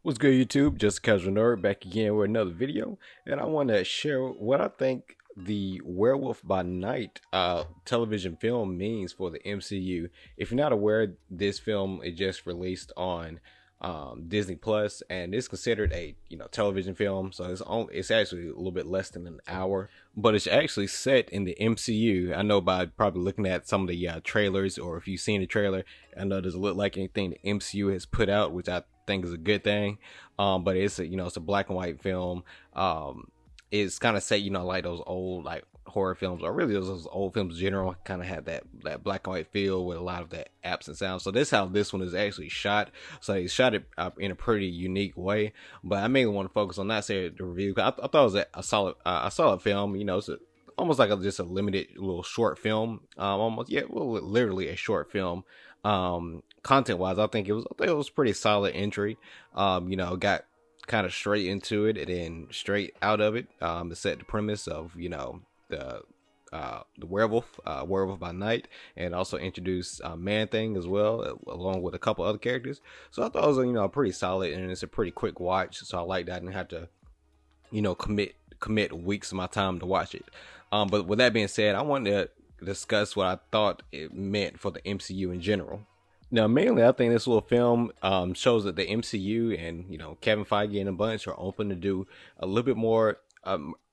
What's good, YouTube? Just a casual nerd back again with another video, and I want to share what I think the Werewolf by Night television film means for the MCU. If you're not aware, this film is just released on Disney Plus, and it's considered a television film, so it's actually a little bit less than an hour, but it's actually set in the MCU. I know by probably looking at some of the trailers, or if you've seen the trailer, I know it doesn't look like anything the MCU has put out, which I think is a good thing. But it's it's a black and white film. It's kind of set, like those old like horror films, or really those old films in general, kind of have that black and white feel with a lot of that absent sound. So this is how this one is actually shot. So they shot it in a pretty unique way. But I mainly want to focus on not saying the review. I thought it was a solid film. It's almost like just a limited little short film. Literally a short film. Content wise, I think it was pretty solid entry. Got kind of straight into it and then straight out of it. To set the premise of the werewolf by night, and also introduce Man Thing as well, along with a couple other characters. So I thought it was pretty solid, and it's a pretty quick watch. So I like that I didn't have to commit weeks of my time to watch it. But with that being said, I wanted to discuss what I thought it meant for the MCU in general. Now, mainly, I think this little film shows that the MCU and Kevin Feige and a bunch are open to do a little bit more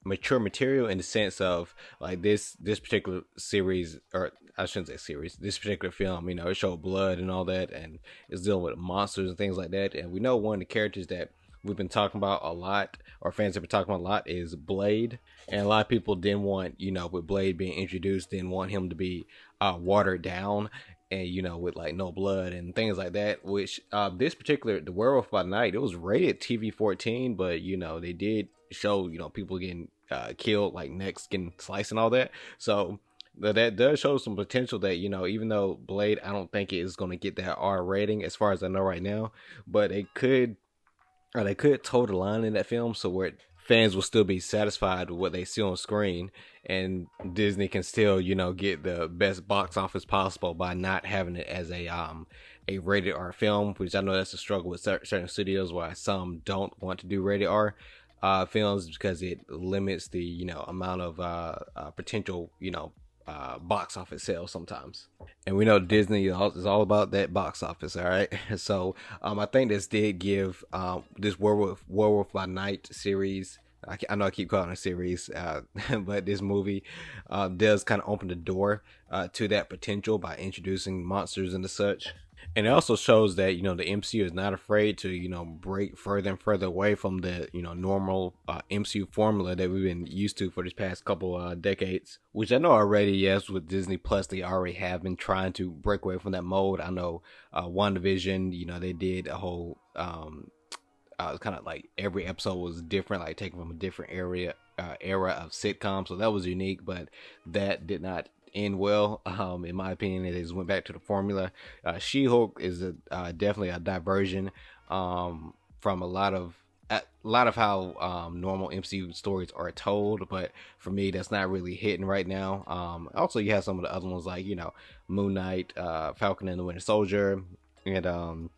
mature material, in the sense of like this particular series, or I shouldn't say series, this particular film. It showed blood and all that, and it's dealing with monsters and things like that. And we know one of the characters that we've been talking about a lot, or fans have been talking about a lot, is Blade. And a lot of people didn't want, with Blade being introduced, didn't want him to be watered down, and with like no blood and things like that. Which this particular, the Werewolf by Night, it was rated TV-14, but they did show people getting killed, like necks getting sliced and all that. So that does show some potential that even though Blade, I don't think it is going to get that R rating as far as I know right now, but they could toe the line in that film, so where fans will still be satisfied with what they see on screen, and Disney can still get the best box office possible by not having it as a rated R film, which I know that's a struggle with certain studios, why some don't want to do rated R films, because it limits the amount of potential box office sales sometimes. And we know Disney is all about that box office, all right? So I think this did give this Werewolf by Night series, I know I keep calling it a series, but this movie does kind of open the door to that potential by introducing monsters and such. And it also shows that the MCU is not afraid to break further and further away from the normal MCU formula that we've been used to for this past couple decades. Which I know already, yes, with Disney Plus, they already have been trying to break away from that mode. I know WandaVision, they did a whole kind of like every episode was different, like taken from a different era of sitcom. So that was unique, but that did not end well, in my opinion. It just went back to the formula. She-Hulk is definitely a diversion from a lot of how normal MCU stories are told, but for me that's not really hitting right now. Also, you have some of the other ones like Moon Knight, Falcon and the Winter Soldier, and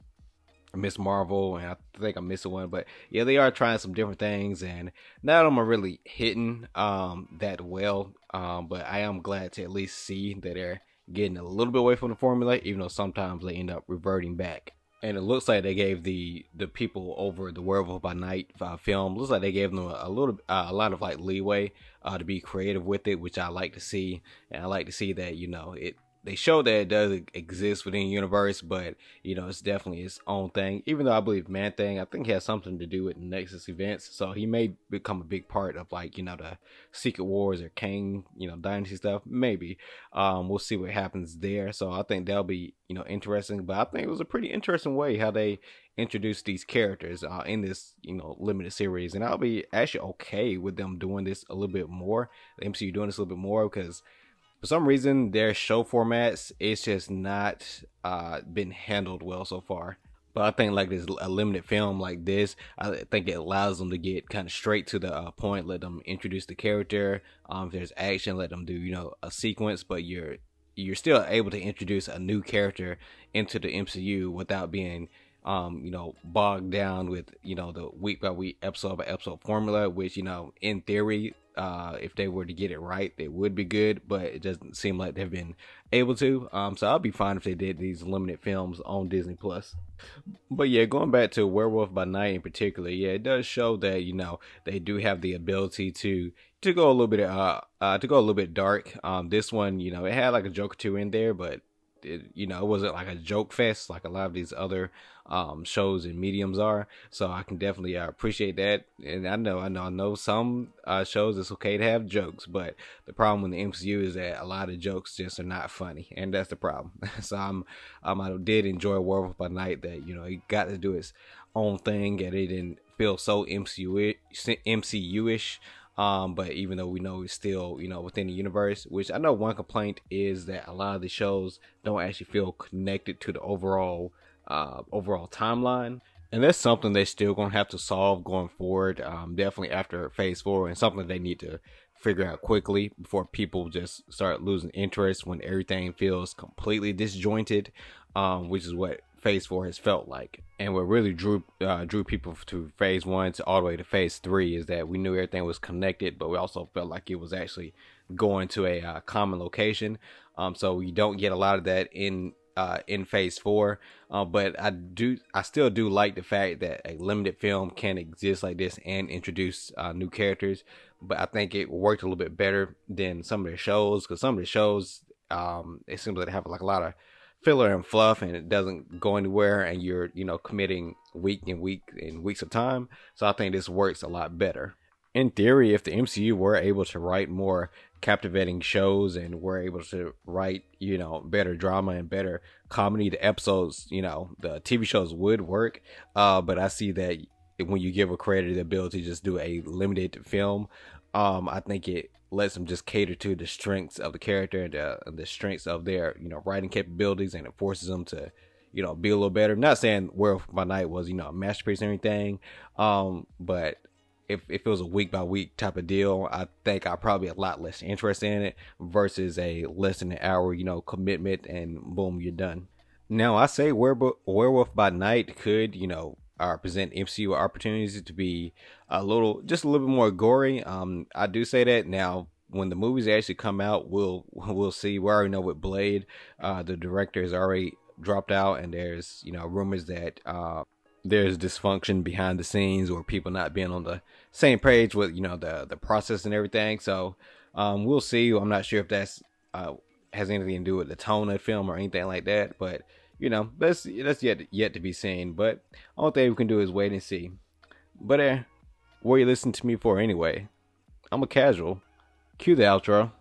Miss Marvel, and I think I'm missing one, but yeah, they are trying some different things, and none of them are really hitting that well. But I am glad to at least see that they're getting a little bit away from the formula, even though sometimes they end up reverting back. And it looks like they gave the people over the Werewolf by Night film, looks like they gave them a lot of like leeway to be creative with it, which I like to see. And I like to see that they show that it does exist within the universe, but it's definitely its own thing. Even though I believe Man Thing, I think, has something to do with Nexus events, so he may become a big part of like the Secret Wars or Kang Dynasty stuff. Maybe we'll see what happens there. So I think that'll be interesting. But I think it was a pretty interesting way how they introduced these characters in this limited series, and I'll be actually okay with them doing this a little bit more. The MCU doing this a little bit more, because for some reason their show formats, it's just not been handled well so far. But I think like this, a limited film like this, I think it allows them to get kind of straight to the point. Let them introduce the character. If there's action, let them do a sequence. But you're still able to introduce a new character into the MCU without being bogged down with, the week by week, episode by episode formula, which, in theory, if they were to get it right, it would be good, but it doesn't seem like they've been able to. So I'll be fine if they did these limited films on Disney Plus. But yeah, going back to Werewolf by Night in particular, yeah, it does show that, they do have the ability to go a little bit to go a little bit dark. This one, it had like a joke or two in there, but it wasn't like a joke fest like a lot of these other shows and mediums are. So I can definitely appreciate that. And I know some shows it's okay to have jokes, but the problem with the MCU is that a lot of jokes just are not funny, and that's the problem. So I did enjoy Werewolf by Night that it got to do its own thing and it didn't feel so MCU-ish. But even though we know it's still, within the universe, which I know one complaint is that a lot of the shows don't actually feel connected to the overall timeline. And that's something they're still going to have to solve going forward. Definitely after phase 4, and something they need to figure out quickly before people just start losing interest when everything feels completely disjointed, which is what phase 4 has felt like. And what really drew people to phase 1 to all the way to phase 3 is that we knew everything was connected, but we also felt like it was actually going to a common location. So we don't get a lot of that in phase 4, but I still do like the fact that a limited film can exist like this and introduce new characters. But I think it worked a little bit better than some of the shows, because some of the shows it seems like they have like a lot of filler and fluff, and it doesn't go anywhere, and you're committing weeks of time. So I think this works a lot better. In theory, if the MCU were able to write more captivating shows and were able to write better drama and better comedy, the episodes, the TV shows would work. But I see that when you give a creator the ability to just do a limited film, I think it lets them just cater to the strengths of the character and the strengths of their writing capabilities, and it forces them to be a little better. I'm not saying Werewolf by Night was a masterpiece or anything, but if it was a week by week type of deal, I think I'd probably be a lot less interested in it versus a less than an hour commitment, and boom, you're done. Now I say Werewolf by Night could present MCU opportunities to be just a little bit more gory. I do say that. Now when the movies actually come out, we'll see. We already know with Blade, the director has already dropped out, and there's rumors that there's dysfunction behind the scenes, or people not being on the same page with the process and everything. So we'll see. I'm not sure if that's has anything to do with the tone of the film or anything like that, but that's yet to be seen. But all thing we can do is wait and see. But what are you listening to me for anyway? I'm a casual. Cue the outro.